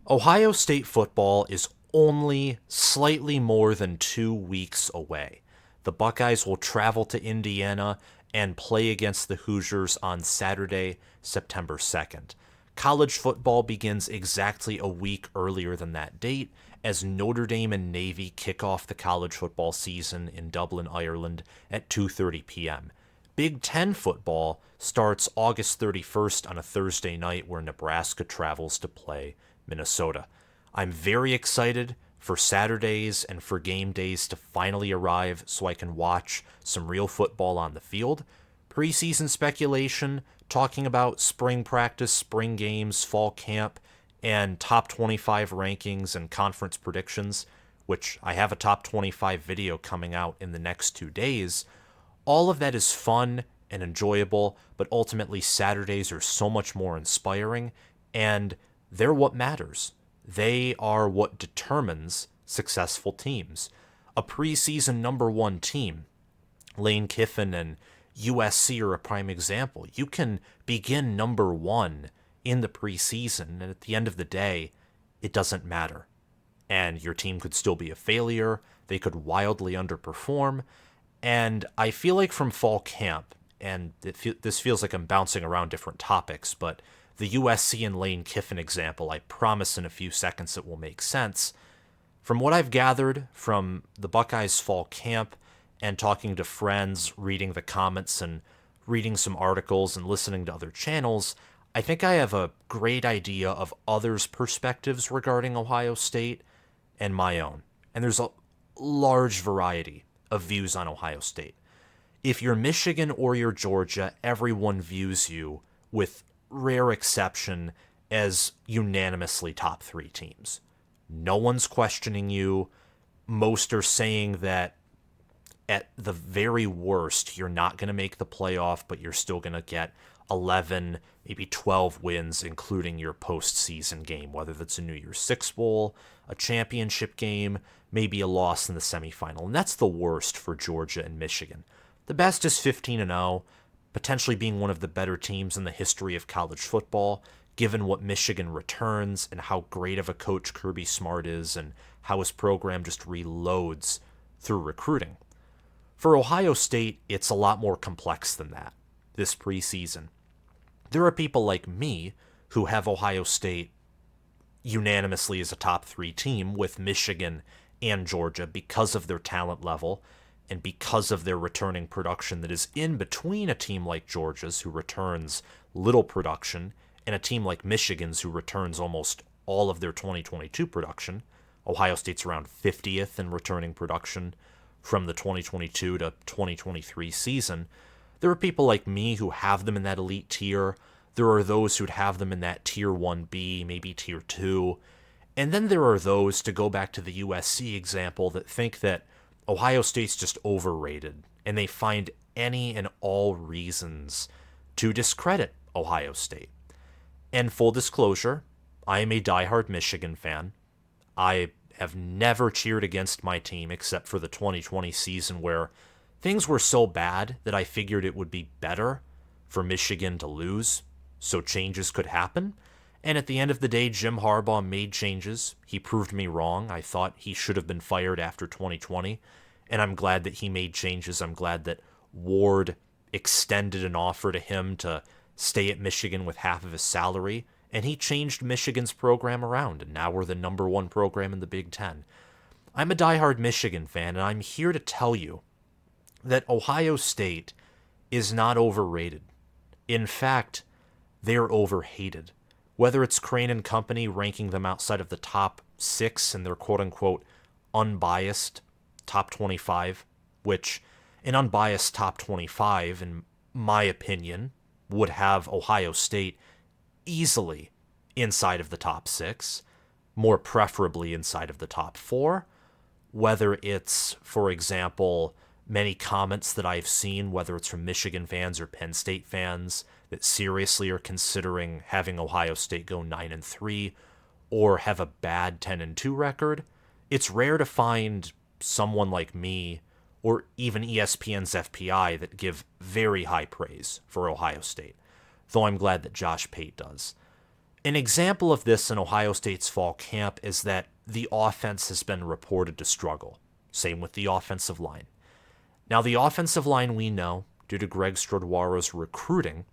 Ohio State football is only slightly more than 2 weeks away. The Buckeyes will travel to Indiana and play against the Hoosiers on Saturday, September 2nd. College football begins exactly a week earlier than that date as Notre Dame and Navy kick off the college football season in Dublin, Ireland at 2:30 p.m. Big Ten football starts August 31st on a Thursday night where Nebraska travels to play Minnesota. I'm very excited for Saturdays and for game days to finally arrive so I can watch some real football on the field. Preseason speculation, talking about spring practice, spring games, fall camp, and top 25 rankings and conference predictions, which I have a top 25 video coming out in the next 2 days. All of that is fun and enjoyable, but ultimately Saturdays are so much more inspiring, and they're what matters. They are what determines successful teams. A preseason number one team, Lane Kiffin and USC are a prime example. You can begin number one in the preseason, and at the end of the day, it doesn't matter. And your team could still be a failure. They could wildly underperform. And I feel like from fall camp, and this feels like I'm bouncing around different topics, but the USC and Lane Kiffin example, I promise in a few seconds it will make sense. From what I've gathered from the Buckeyes fall camp and talking to friends, reading the comments and reading some articles and listening to other channels, I think I have a great idea of others' perspectives regarding Ohio State and my own. And there's a large variety of views on Ohio State. If you're Michigan or you're Georgia, everyone views you, with rare exception, as unanimously top three teams. No one's questioning you. Most are saying that at the very worst, you're not going to make the playoff, but you're still going to get 11, maybe 12 wins, including your postseason game, whether that's a New Year's Six Bowl, a championship game, maybe a loss in the semifinal. And that's the worst for Georgia and Michigan. The best is 15-0, potentially being one of the better teams in the history of college football, given what Michigan returns and how great of a coach Kirby Smart is and how his program just reloads through recruiting. For Ohio State, it's a lot more complex than that this preseason. There are people like me who have Ohio State unanimously as a top three team with Michigan and Georgia because of their talent level and because of their returning production that is in between a team like Georgia's, who returns little production, and a team like Michigan's, who returns almost all of their 2022 production. Ohio State's around 50th in returning production from the 2022 to 2023 season. There are people like me who have them in that elite tier. There are those who'd have them in that tier 1B, maybe tier 2. And then there are those, to go back to the USC example, that think that Ohio State's just overrated, and they find any and all reasons to discredit Ohio State. And full disclosure, I am a diehard Michigan fan. I have never cheered against my team except for the 2020 season, where things were so bad that I figured it would be better for Michigan to lose so changes could happen. And at the end of the day, Jim Harbaugh made changes. He proved me wrong. I thought he should have been fired after 2020, and I'm glad that he made changes. I'm glad that Ward extended an offer to him to stay at Michigan with half of his salary, and he changed Michigan's program around, and now we're the number one program in the Big Ten. I'm a diehard Michigan fan, and I'm here to tell you that Ohio State is not overrated. In fact, they're overhated. Whether it's Crane and Company ranking them outside of the top 6 in their quote-unquote unbiased top 25, which an unbiased top 25, in my opinion, would have Ohio State easily inside of the top 6, more preferably inside of the top 4. Whether it's, for example, many comments that I've seen, whether it's from Michigan fans or Penn State fans, that seriously are considering having Ohio State go 9-3 or have a bad 10-2 record, it's rare to find someone like me or even ESPN's FPI that give very high praise for Ohio State, though I'm glad that Josh Pate does. An example of this in Ohio State's fall camp is that the offense has been reported to struggle. Same with the offensive line. Now, the offensive line, we know, due to Greg Stradwara's recruiting,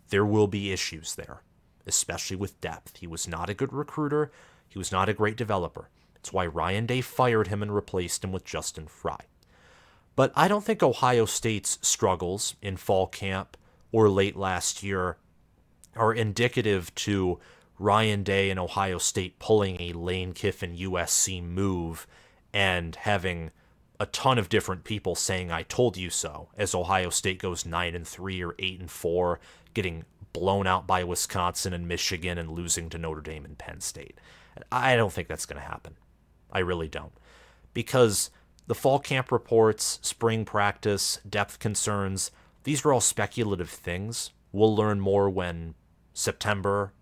there will be issues there, especially with depth. He was not a good recruiter. He was not a great developer. It's why Ryan Day fired him and replaced him with Justin Fry. But I don't think Ohio State's struggles in fall camp or late last year are indicative to Ryan Day and Ohio State pulling a Lane Kiffin USC move and having a ton of different people saying "I told you so" as Ohio State goes 9-3 or 8-4, getting blown out by Wisconsin and Michigan and losing to Notre Dame and Penn State. I don't think that's going to happen. I really don't. Because the fall camp reports, spring practice, depth concerns, these are all speculative things. We'll learn more when September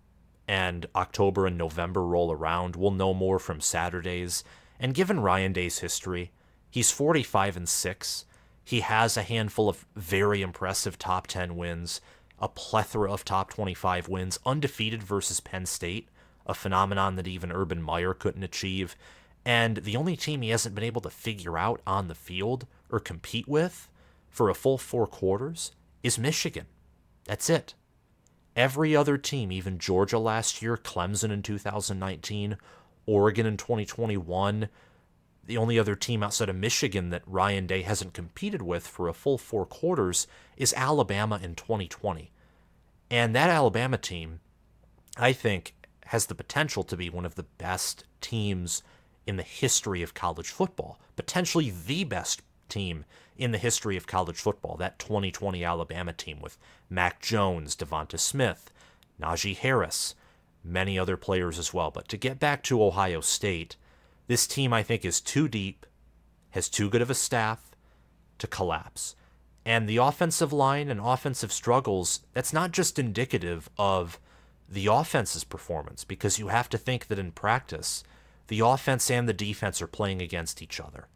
and October and November roll around. We'll know more from Saturdays. And given Ryan Day's history, he's 45-6. He has a handful of very impressive top 10 wins, a plethora of top 25 wins, undefeated versus Penn State, a phenomenon that even Urban Meyer couldn't achieve. And the only team he hasn't been able to figure out on the field or compete with for a full 4 quarters is Michigan. That's it. Every other team, even Georgia last year, Clemson in 2019, Oregon in 2021, the only other team outside of Michigan that Ryan Day hasn't competed with for a full 4 quarters is Alabama in 2020. And that Alabama team, I think, has the potential to be one of the best teams in the history of college football, potentially the best team in the history of college football, that 2020 Alabama team with Mac Jones, Devonta Smith, Najee Harris, many other players as well. But to get back to Ohio State, this team I think is too deep, has too good of a staff to collapse. And the offensive line and offensive struggles, that's not just indicative of the offense's performance, because you have to think that in practice, the offense and the defense are playing against each other.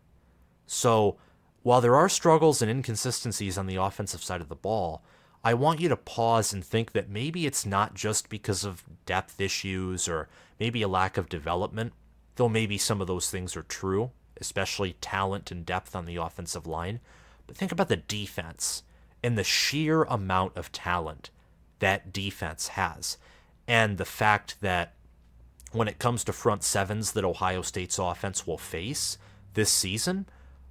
So while there are struggles and inconsistencies on the offensive side of the ball, I want you to pause and think that maybe it's not just because of depth issues or maybe a lack of development, though maybe some of those things are true, especially talent and depth on the offensive line. But think about the defense and the sheer amount of talent that defense has, and the fact that when it comes to front sevens that Ohio State's offense will face this season,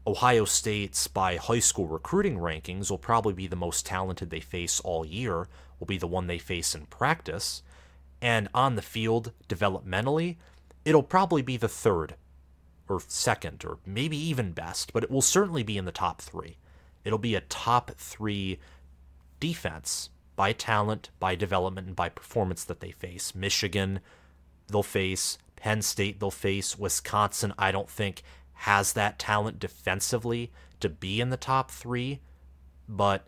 Ohio State's, by high school recruiting rankings, will probably be the most talented they face all year, will be the one they face in practice, and on the field, developmentally, it'll probably be the third or second or maybe even best, but it will certainly be in the top 3. It'll be a top 3 defense by talent, by development, and by performance that they face. Michigan, they'll face. Penn State, they'll face. Wisconsin, I don't think has that talent defensively to be in the top 3, but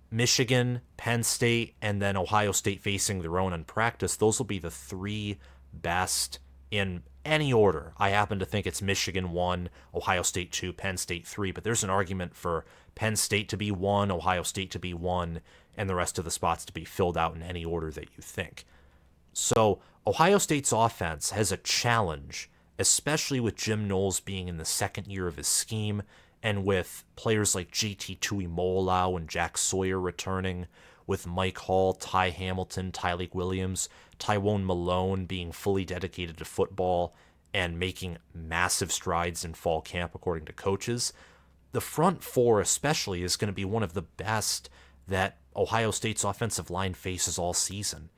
Michigan, Penn State, and then Ohio State facing their own in practice, those will be the 3 best in any order. I happen to think it's Michigan 1, Ohio State 2, Penn State 3, but there's an argument for Penn State to be 1, Ohio State to be 1, and the rest of the spots to be filled out in any order that you think. So Ohio State's offense has a challenge, especially with Jim Knowles being in the second year of his scheme, and with players like G.T. Tuimoloau and Jack Sawyer returning, with Mike Hall, Ty Hamilton, Tyleik Williams, Tywone Malone being fully dedicated to football and making massive strides in fall camp according to coaches. The front 4 especially is going to be one of the best that Ohio State's offensive line faces all season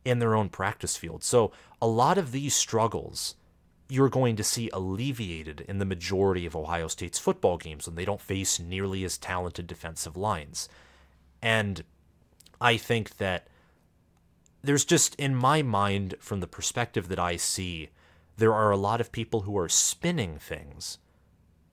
in their own practice field. So a lot of these struggles you're going to see alleviated in the majority of Ohio State's football games when they don't face nearly as talented defensive lines. And I think that there's just, in my mind, from the perspective that I see, there are a lot of people who are spinning things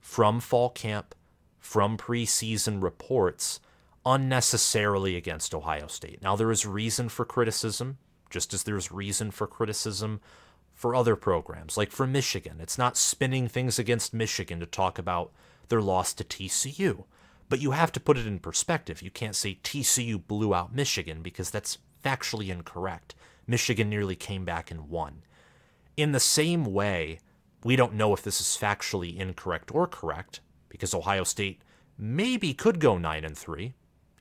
from fall camp, from preseason reports, unnecessarily against Ohio State. Now, there is reason for criticism, just as there's reason for criticism for other programs, like for Michigan. It's not spinning things against Michigan to talk about their loss to TCU. But you have to put it in perspective. You can't say TCU blew out Michigan because that's factually incorrect. Michigan nearly came back and won. In the same way, we don't know if this is factually incorrect or correct, because Ohio State maybe could go 9-3,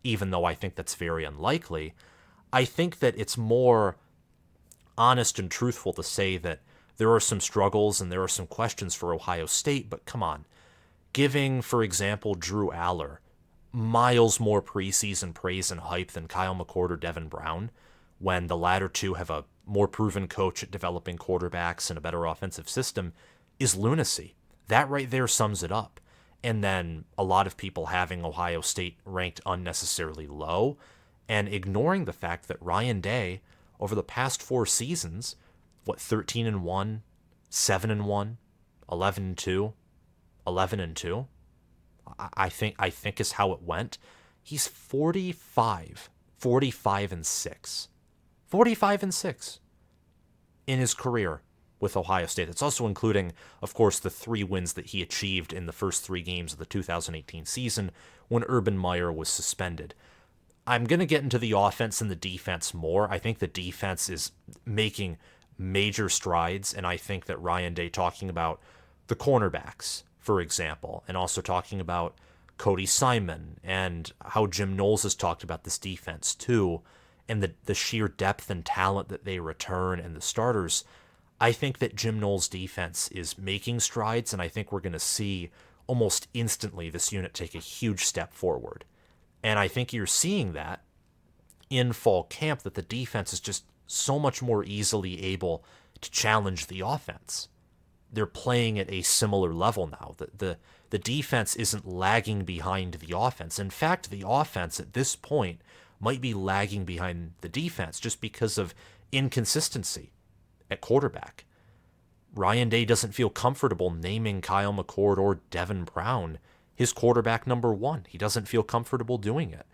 even though I think that's very unlikely. I think that it's more honest and truthful to say that there are some struggles and there are some questions for Ohio State, but come on. Giving, for example, Drew Aller miles more preseason praise and hype than Kyle McCord or Devin Brown, when the latter two have a more proven coach at developing quarterbacks and a better offensive system, is lunacy. That right there sums it up. And then a lot of people having Ohio State ranked unnecessarily low and ignoring the fact that Ryan Day, over the past 4 seasons, 13-1, 7-1, 11-2, 11-2, I think is how it went. He's 45 and 6. 45 and 6 in his career with Ohio State. That's also including, of course, the 3 wins that he achieved in the first 3 games of the 2018 season when Urban Meyer was suspended. I'm going to get into the offense and the defense more. I think the defense is making major strides, and I think that Ryan Day talking about the cornerbacks, for example, and also talking about Cody Simon and how Jim Knowles has talked about this defense too, and the sheer depth and talent that they return and the starters, I think that Jim Knowles' defense is making strides, and I think we're going to see almost instantly this unit take a huge step forward. And I think you're seeing that in fall camp, that the defense is just so much more easily able to challenge the offense. They're playing at a similar level now. The defense isn't lagging behind the offense. In fact, the offense at this point might be lagging behind the defense just because of inconsistency at quarterback. Ryan Day doesn't feel comfortable naming Kyle McCord or Devin Brown his quarterback number 1. He doesn't feel comfortable doing it.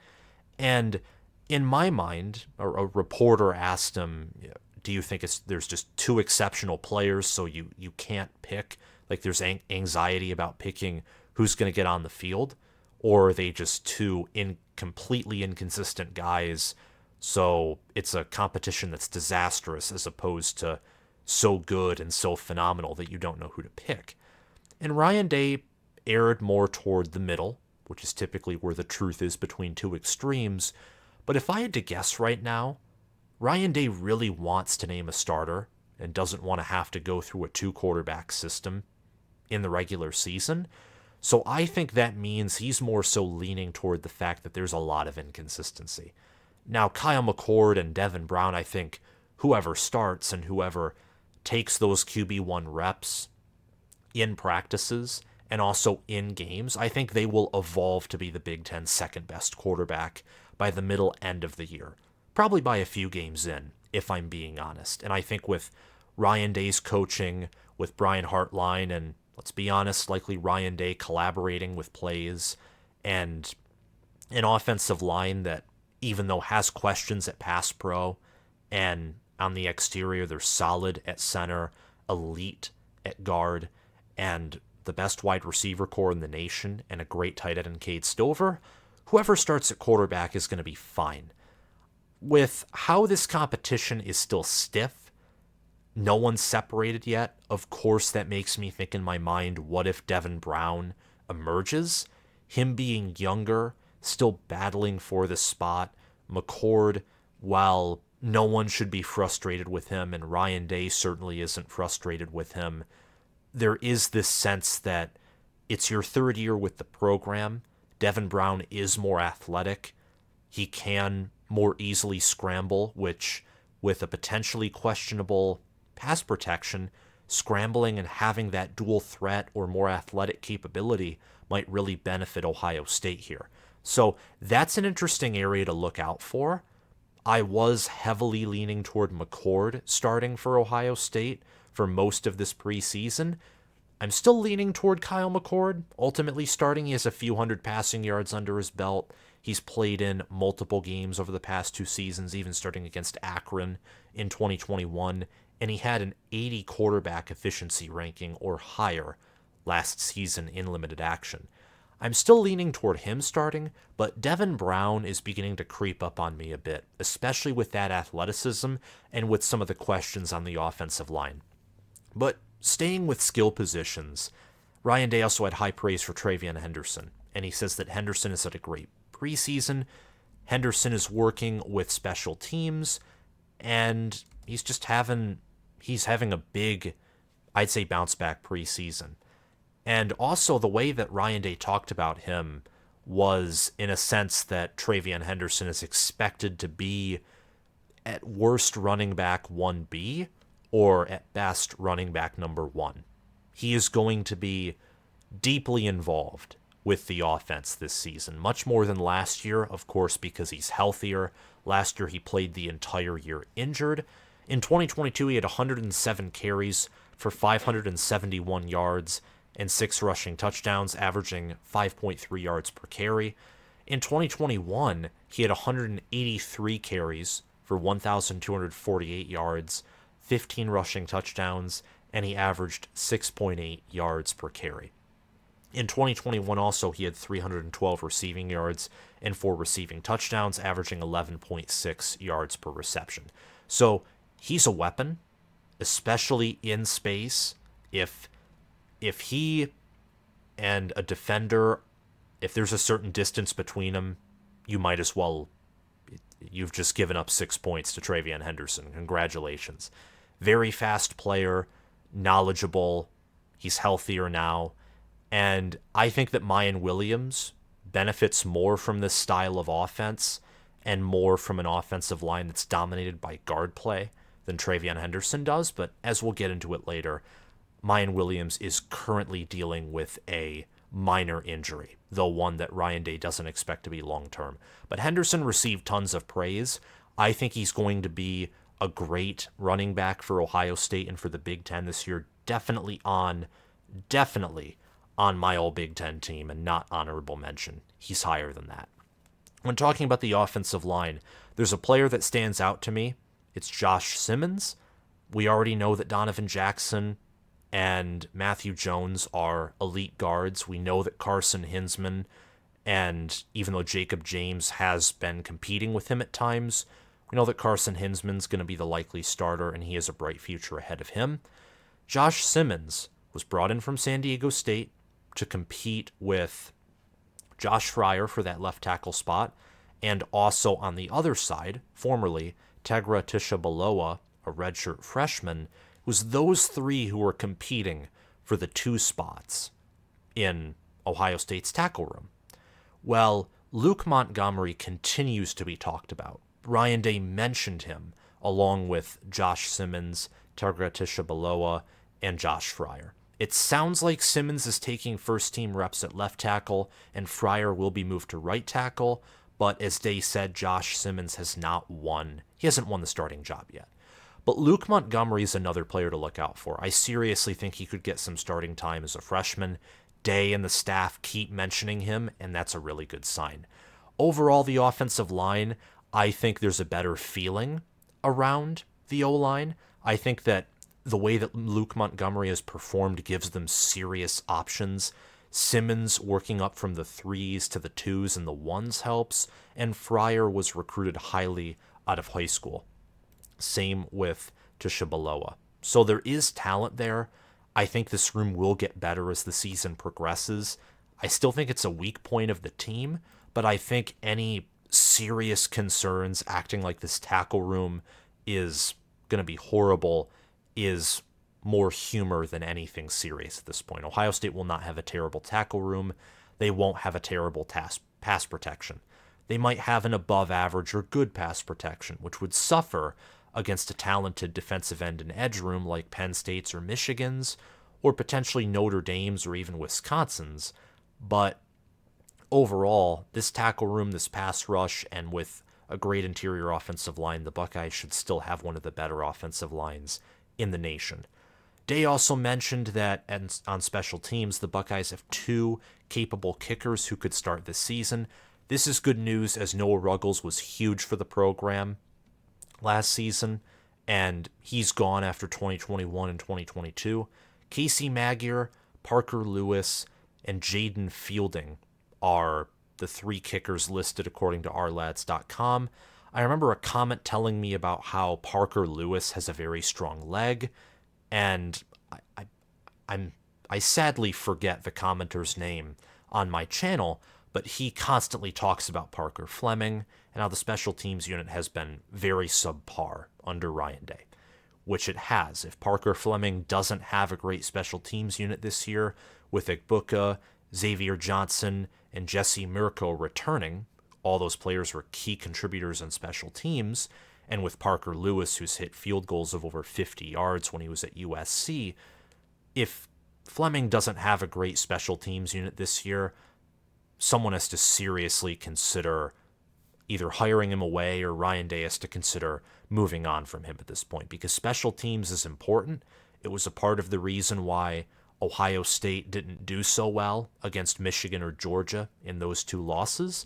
And in my mind, a reporter asked him, do you think there's just 2 exceptional players so you can't pick? Like there's anxiety about picking who's going to get on the field? Or are they just 2 completely inconsistent guys, so it's a competition that's disastrous as opposed to so good and so phenomenal that you don't know who to pick? And Ryan Day erred more toward the middle, which is typically where the truth is between 2 extremes. But if I had to guess right now, Ryan Day really wants to name a starter and doesn't want to have to go through a 2-quarterback system in the regular season. So I think that means he's more so leaning toward the fact that there's a lot of inconsistency. Now, Kyle McCord and Devin Brown, I think whoever starts and whoever takes those QB1 reps in practices and also in games, I think they will evolve to be the Big Ten's second best quarterback by the middle end of the year. Probably by a few games in, if I'm being honest. And I think with Ryan Day's coaching, with Brian Hartline, and let's be honest, likely Ryan Day collaborating with plays, and an offensive line that, even though has questions at pass pro, and on the exterior they're solid at center, elite at guard, and the best wide receiver core in the nation, and a great tight end in Cade Stover, whoever starts at quarterback is going to be fine. With how this competition is still stiff, no one's separated yet, of course that makes me think in my mind, what if Devin Brown emerges? Him being younger, still battling for the spot. McCord, while no one should be frustrated with him, and Ryan Day certainly isn't frustrated with him, there is this sense that it's your 3rd year with the program. Devin Brown is more athletic. He can more easily scramble, which, with a potentially questionable pass protection, scrambling and having that dual threat or more athletic capability might really benefit Ohio State here. So that's an interesting area to look out for. I was heavily leaning toward McCord starting for Ohio State for most of this preseason. I'm still leaning toward Kyle McCord ultimately starting. He has a few hundred passing yards under his belt. He's played in multiple games over the past 2 seasons, even starting against Akron in 2021, and he had an 80 quarterback efficiency ranking or higher last season in limited action. I'm still leaning toward him starting, but Devin Brown is beginning to creep up on me a bit, especially with that athleticism and with some of the questions on the offensive line. But staying with skill positions, Ryan Day also had high praise for Travion Henderson, and he says that Henderson has had a great preseason. Henderson is working with special teams, and he's having a big, I'd say, bounce back preseason. And also the way that Ryan Day talked about him was in a sense that Travion Henderson is expected to be at worst running back 1B or at best running back number 1. He is going to be deeply involved with the offense this season, much more than last year, of course, because he's healthier. Last year he played the entire year injured. In 2022 he had 107 carries for 571 yards and 6 rushing touchdowns, averaging 5.3 yards per carry. In 2021 he had 183 carries for 1,248 yards, 15 rushing touchdowns, and he averaged 6.8 yards per carry. In 2021 also, he had 312 receiving yards and 4 receiving touchdowns, averaging 11.6 yards per reception. So he's a weapon, especially in space. If he and a defender, if there's a certain distance between them, you've just given up 6 points to Travion Henderson. Congratulations. Very fast player, knowledgeable. He's healthier now. And I think that Mayan Williams benefits more from this style of offense and more from an offensive line that's dominated by guard play than Travion Henderson does. But as we'll get into it later, Mayan Williams is currently dealing with a minor injury, though one that Ryan Day doesn't expect to be long-term. But Henderson received tons of praise. I think he's going to be a great running back for Ohio State and for the Big Ten this year. Definitely on my all Big Ten team and not honorable mention. He's higher than that. When talking about the offensive line, there's a player that stands out to me. It's Josh Simmons. We already know that Donovan Jackson and Matthew Jones are elite guards. We know that Carson Hinsman, and even though Jacob James has been competing with him at times, we know that Carson Hinsman's going to be the likely starter, and he has a bright future ahead of him. Josh Simmons was brought in from San Diego State to compete with Josh Fryar for that left tackle spot, and also on the other side, formerly, Tegra Tishabaloa, a redshirt freshman. It was those three who were competing for the 2 spots in Ohio State's tackle room. Well, Luke Montgomery continues to be talked about. Ryan Day mentioned him along with Josh Simmons, Tegra Tishabaloa, and Josh Fryar. It sounds like Simmons is taking first-team reps at left tackle, and Fryar will be moved to right tackle, but as Day said, Josh Simmons hasn't won the starting job yet. But Luke Montgomery is another player to look out for. I seriously think he could get some starting time as a freshman. Day and the staff keep mentioning him, and that's a really good sign. Overall, the offensive line, I think there's a better feeling around the O-line. I think that the way that Luke Montgomery has performed gives them serious options. Simmons working up from the 3s to the 2s and the 1s helps, and Fryar was recruited highly out of high school. Same with Tishabaloa. So there is talent there. I think this room will get better as the season progresses. I still think it's a weak point of the team, but I think any serious concerns acting like this tackle room is going to be horrible is more humor than anything serious at this point. Ohio State will not have a terrible tackle room. They won't have a terrible pass protection. They might have an above average or good pass protection, which would suffer against a talented defensive end and edge room like Penn State's or Michigan's, or potentially Notre Dame's or even Wisconsin's. But overall, this tackle room, this pass rush, and with a great interior offensive line, the Buckeyes should still have one of the better offensive lines in the nation. Day also mentioned that on special teams, the Buckeyes have 2 capable kickers who could start this season. This is good news, as Noah Ruggles was huge for the program last season, and he's gone after 2021 and 2022. Casey Magyar, Parker Lewis, and Jaden Fielding are the 3 kickers listed according to ourlads.com. I remember a comment telling me about how Parker Lewis has a very strong leg, and I sadly forget the commenter's name on my channel, but he constantly talks about Parker Fleming and how the special teams unit has been very subpar under Ryan Day, which it has. If Parker Fleming doesn't have a great special teams unit this year, with Igbuka, Xavier Johnson, and Jesse Mirko returning, all those players were key contributors on special teams, and with Parker Lewis, who's hit field goals of over 50 yards when he was at USC, if Fleming doesn't have a great special teams unit this year, someone has to seriously consider either hiring him away, or Ryan Day has to consider moving on from him at this point, because special teams is important. It was a part of the reason why Ohio State didn't do so well against Michigan or Georgia in those 2 losses.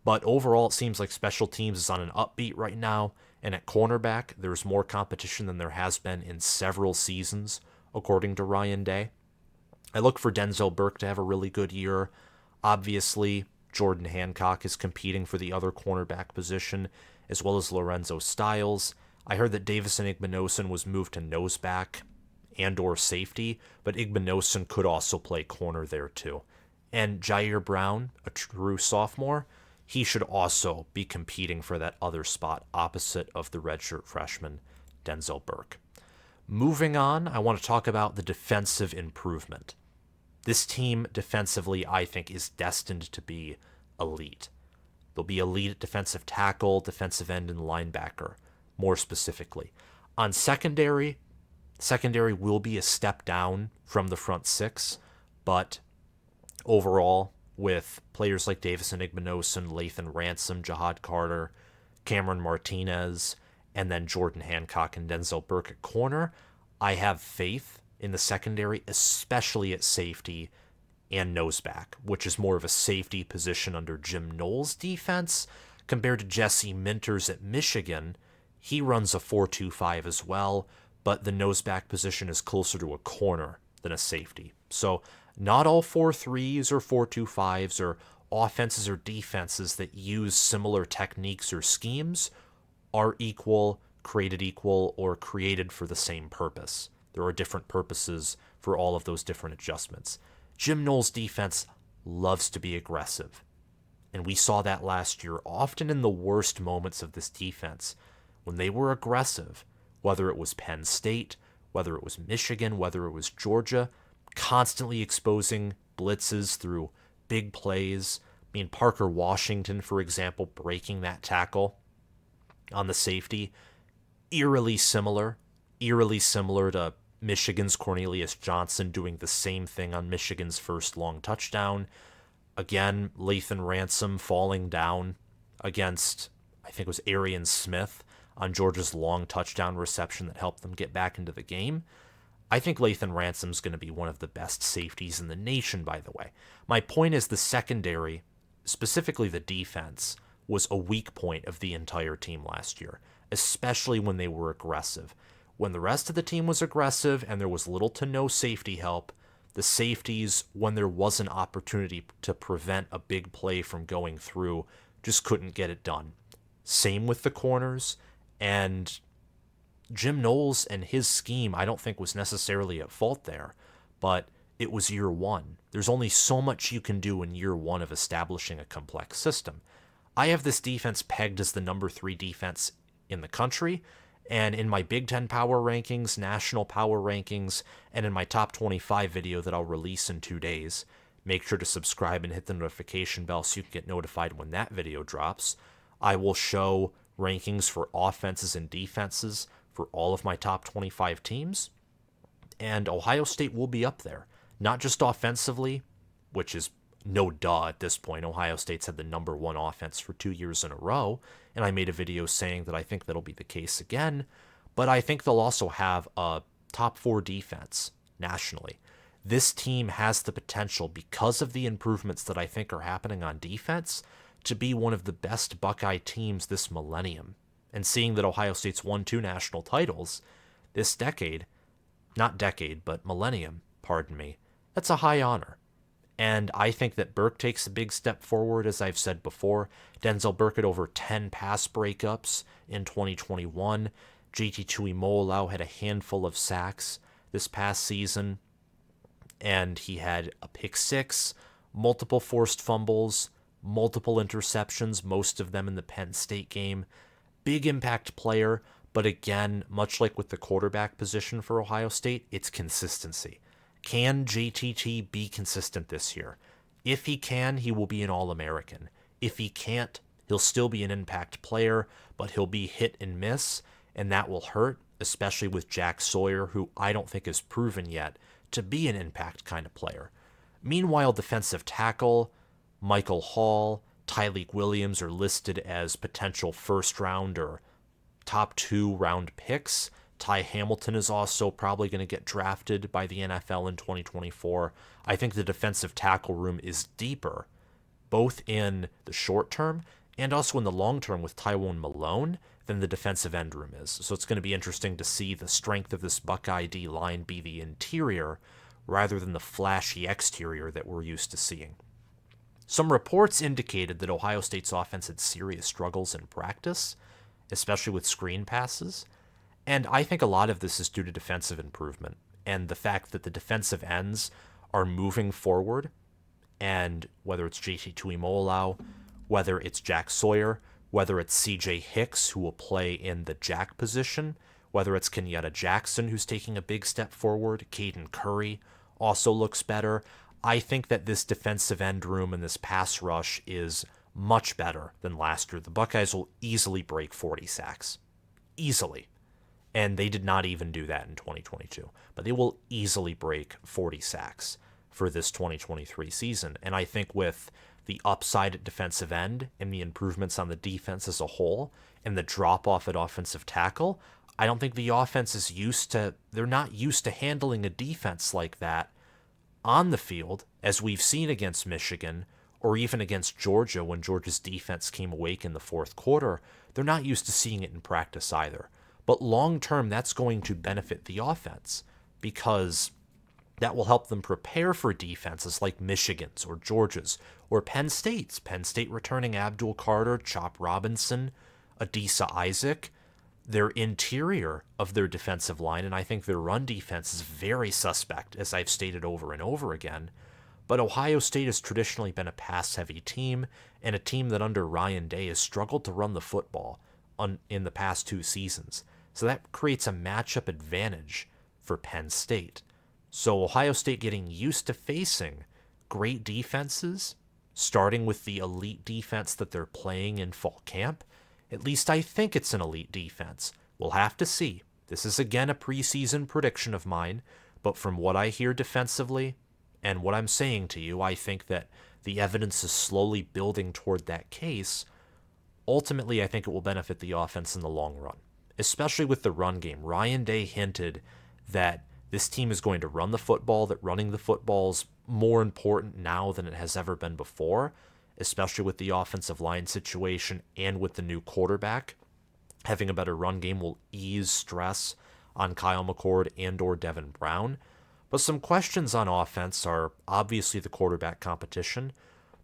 But overall, it seems like special teams is on an upbeat right now, and at cornerback, there's more competition than there has been in several seasons, according to Ryan Day. I look for Denzel Burke to have a really good year. Obviously, Jordan Hancock is competing for the other cornerback position, as well as Lorenzo Styles. I heard that Davison Igbinosun was moved to noseback and or safety, but Igbinosun could also play corner there too. And Jair Brown, a true sophomore, he should also be competing for that other spot opposite of the redshirt freshman, Denzel Burke. Moving on, I want to talk about the defensive improvement. This team defensively, I think, is destined to be elite. They'll be elite at defensive tackle, defensive end, and linebacker, more specifically. On secondary will be a step down from the front 6, but overall, with players like Davison Igbinosun, Lathan Ransom, Jahad Carter, Cameron Martinez, and then Jordan Hancock and Denzel Burke at corner, I have faith in the secondary, especially at safety and noseback, which is more of a safety position under Jim Knowles' defense compared to Jesse Minters at Michigan. He runs a 4-2-5 as well, but the noseback position is closer to a corner than a safety. So not all 4-3s or 4-2-5s or offenses or defenses that use similar techniques or schemes are equal, or created for the same purpose. There are different purposes for all of those different adjustments. Jim Knowles' defense loves to be aggressive, and we saw that last year, often in the worst moments of this defense. When they were aggressive, whether it was Penn State, whether it was Michigan, whether it was Georgia, constantly exposing blitzes through big plays. I mean, Parker Washington, for example, breaking that tackle on the safety, eerily similar to Michigan's Cornelius Johnson doing the same thing on Michigan's first long touchdown. Again, Lathan Ransom falling down against, I think it was Arian Smith, on Georgia's long touchdown reception that helped them get back into the game. I think Lathan Ransom's going to be one of the best safeties in the nation, by the way. My point is the secondary, specifically the defense, was a weak point of the entire team last year, especially when they were aggressive. When the rest of the team was aggressive and there was little to no safety help, the safeties, when there was an opportunity to prevent a big play from going through, just couldn't get it done. Same with the corners, and Jim Knowles and his scheme I don't think was necessarily at fault there, but it was year one. There's only so much you can do in year one of establishing a complex system. I have this defense pegged as the number 3 defense in the country, and in my Big Ten power rankings, national power rankings, and in my top 25 video that I'll release in 2 days, make sure to subscribe and hit the notification bell so you can get notified when that video drops. I will show rankings for offenses and defenses for all of my top 25 teams, and Ohio State will be up there. Not just offensively, which is no duh at this point. Ohio State's had the number 1 offense for 2 years in a row, and I made a video saying that I think that'll be the case again, but I think they'll also have a top 4 defense nationally. This team has the potential, because of the improvements that I think are happening on defense, to be one of the best Buckeye teams this millennium. And seeing that Ohio State's won 2 national titles this decade, not decade, but millennium, pardon me, that's a high honor. And I think that Burke takes a big step forward, as I've said before. Denzel Burke had over 10 pass breakups in 2021. JT Tuimoloau had a handful of sacks this past season, and he had a pick six, multiple forced fumbles, multiple interceptions, most of them in the Penn State game. Big impact player, but again, much like with the quarterback position for Ohio State, it's consistency. Can JTT be consistent this year? If he can, he will be an All-American. If he can't, he'll still be an impact player, but he'll be hit and miss, and that will hurt, especially with Jack Sawyer, who I don't think is proven yet to be an impact kind of player. Meanwhile, defensive tackle, Michael Hall, Tyleik Williams are listed as potential first round or top 2 round picks. Ty Hamilton is also probably going to get drafted by the NFL in 2024. I think the defensive tackle room is deeper, both in the short term and also in the long term with Tywone Malone than the defensive end room is. So it's going to be interesting to see the strength of this Buckeye D line be the interior rather than the flashy exterior that we're used to seeing. Some reports indicated that Ohio State's offense had serious struggles in practice, especially with screen passes. And I think a lot of this is due to defensive improvement and the fact that the defensive ends are moving forward. And whether it's JT Tuimoloau, whether it's Jack Sawyer, whether it's CJ Hicks, who will play in the jack position, whether it's Kenyatta Jackson, who's taking a big step forward, Caden Curry also looks better. I think that this defensive end room and this pass rush is much better than last year. The Buckeyes will easily break 40 sacks. Easily. And they did not even do that in 2022. But they will easily break 40 sacks for this 2023 season. And I think with the upside at defensive end and the improvements on the defense as a whole and the drop-off at offensive tackle, I don't think the offense is they're not used to handling a defense like that on the field, as we've seen against Michigan or even against Georgia when Georgia's defense came awake in the fourth quarter. They're not used to seeing it in practice either. But long term, that's going to benefit the offense because that will help them prepare for defenses like Michigan's or Georgia's or Penn State's. Penn State returning Abdul Carter, Chop Robinson, Adisa Isaac. Their interior of their defensive line, and I think their run defense is very suspect, as I've stated over and over again. But Ohio State has traditionally been a pass-heavy team, and a team that under Ryan Day has struggled to run the football in the past 2 seasons. So that creates a matchup advantage for Penn State. So Ohio State getting used to facing great defenses, starting with the elite defense that they're playing in fall camp. At least I think it's an elite defense. We'll have to see. This is again a preseason prediction of mine, but from what I hear defensively and what I'm saying to you, I think that the evidence is slowly building toward that case. Ultimately, I think it will benefit the offense in the long run, especially with the run game. Ryan Day hinted that this team is going to run the football, that running the football is more important now than it has ever been before, especially with the offensive line situation and with the new quarterback. Having a better run game will ease stress on Kyle McCord and or Devin Brown. But some questions on offense are obviously the quarterback competition,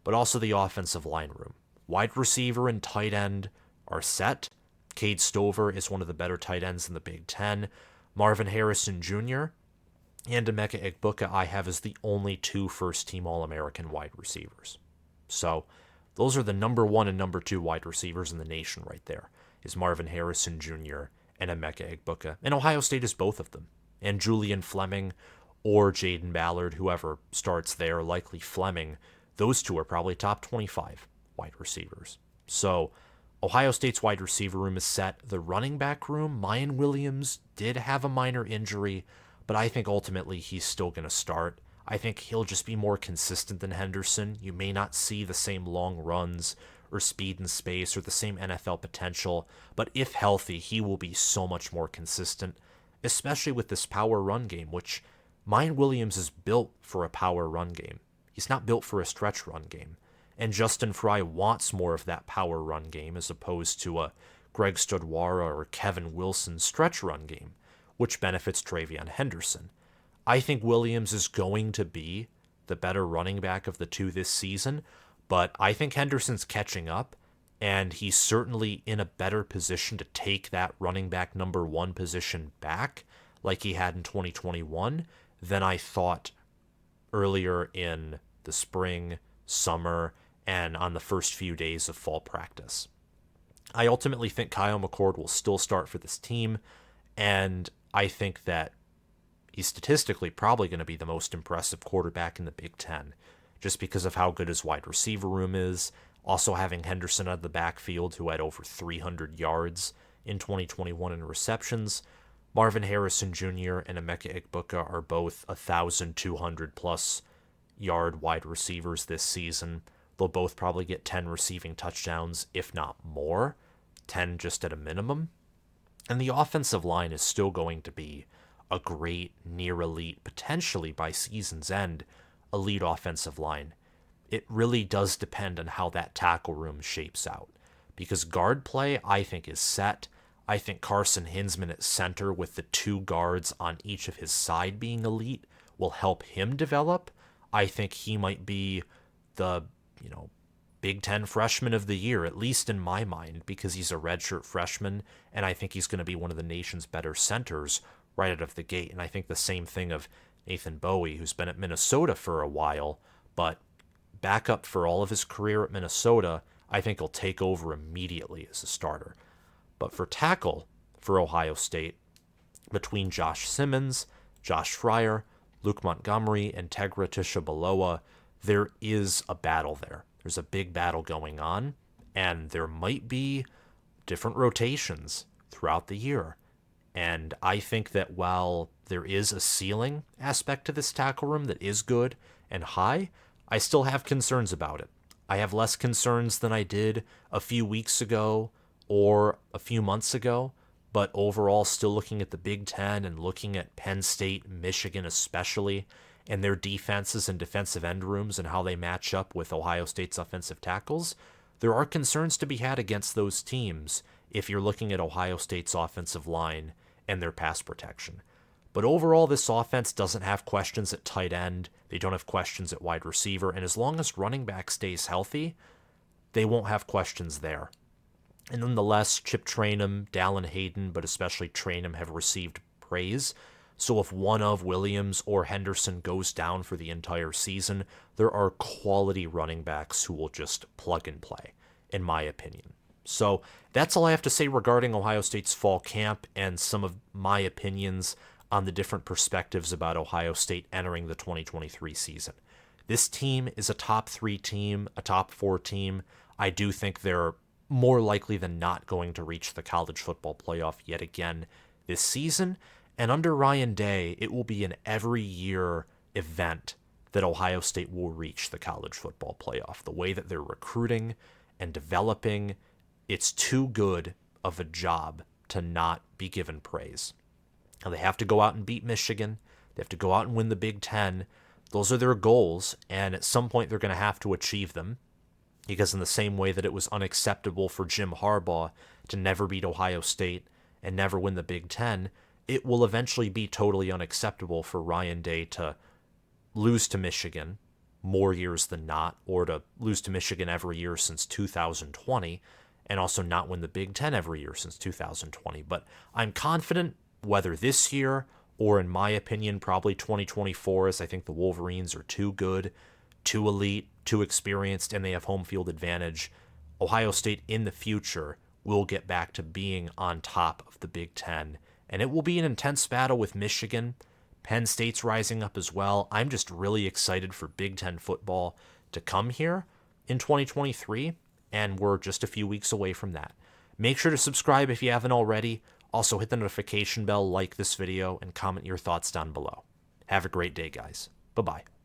but also the offensive line room. Wide receiver and tight end are set. Cade Stover is one of the better tight ends in the Big Ten. Marvin Harrison Jr. and Emeka Egbuka I have as the only 2 first-team All-American wide receivers. So those are the number 1 and number 2 wide receivers in the nation right there, is Marvin Harrison Jr. and Emeka Egbuka. And Ohio State is both of them. And Julian Fleming or Jaden Ballard, whoever starts there, likely Fleming, those 2 are probably top 25 wide receivers. So Ohio State's wide receiver room is set. The running back room, Mayan Williams did have a minor injury, but I think ultimately he's still going to start. I think he'll just be more consistent than Henderson. You may not see the same long runs or speed and space or the same NFL potential, but if healthy, he will be so much more consistent, especially with this power run game, which Mayan Williams is built for a power run game. He's not built for a stretch run game. And Justin Fry wants more of that power run game as opposed to a Greg Studwara or Kevin Wilson stretch run game, which benefits Travion Henderson. I think Williams is going to be the better running back of the two this season, but I think Henderson's catching up, and he's certainly in a better position to take that running back number one position back like he had in 2021 than I thought earlier in the spring, summer, and on the first few days of fall practice. I ultimately think Kyle McCord will still start for this team, and I think that he's statistically probably going to be the most impressive quarterback in the Big Ten, just because of how good his wide receiver room is. Also having Henderson out of the backfield, who had over 300 yards in 2021 in receptions. Marvin Harrison Jr. and Emeka Egbuka are both 1,200 plus yard wide receivers this season. They'll both probably get 10 receiving touchdowns, if not more, 10 just at a minimum. And the offensive line is still going to be a great, near elite, potentially by season's end, elite offensive line. It really does depend on how that tackle room shapes out. Because guard play, I think, is set. I think Carson Hinsman at center with the two guards on each of his side being elite will help him develop. I think he might be the, Big Ten freshman of the year, at least in my mind, because he's a redshirt freshman, and I think he's going to be one of the nation's better centers right out of the gate. And I think the same thing of Nathan Bowie, who's been at Minnesota for a while, but backup for all of his career at Minnesota, I think he'll take over immediately as a starter. But for tackle for Ohio State, between Josh Simmons, Josh Fryar, Luke Montgomery, and Tegra Tishabaloa, there is a battle there. There's a big battle going on, and there might be different rotations throughout the year. And I think that while there is a ceiling aspect to this tackle room that is good and high, I still have concerns about it. I have less concerns than I did a few weeks ago or a few months ago, but overall still looking at the Big Ten and looking at Penn State, Michigan especially, and their defenses and defensive end rooms and how they match up with Ohio State's offensive tackles, there are concerns to be had against those teams if you're looking at Ohio State's offensive line and their pass protection. But overall, this offense doesn't have questions at tight end. They don't have questions at wide receiver. And as long as running back stays healthy, they won't have questions there. And nonetheless, Chip Trayanum, Dallin Hayden, but especially Trayanum have received praise. So if one of Williams or Henderson goes down for the entire season, there are quality running backs who will just plug and play, in my opinion. So that's all I have to say regarding Ohio State's fall camp and some of my opinions on the different perspectives about Ohio State entering the 2023 season. This team is a top 3 team, a top 4 team. I do think they're more likely than not going to reach the college football playoff yet again this season. And under Ryan Day, it will be an every year event that Ohio State will reach the college football playoff. The way that they're recruiting and developing, it's too good of a job to not be given praise. Now, they have to go out and beat Michigan. They have to go out and win the Big Ten. Those are their goals, and at some point they're going to have to achieve them, because in the same way that it was unacceptable for Jim Harbaugh to never beat Ohio State and never win the Big Ten, it will eventually be totally unacceptable for Ryan Day to lose to Michigan more years than not, or to lose to Michigan every year since 2020, and also not win the Big Ten every year since 2020. But I'm confident, whether this year or, in my opinion, probably 2024, as I think the Wolverines are too good, too elite, too experienced, and they have home field advantage, Ohio State in the future will get back to being on top of the Big Ten. And it will be an intense battle with Michigan. Penn State's rising up as well. I'm just really excited for Big Ten football to come here in 2023, and we're just a few weeks away from that. Make sure to subscribe if you haven't already. Also, hit the notification bell, like this video, and comment your thoughts down below. Have a great day, guys. Bye-bye.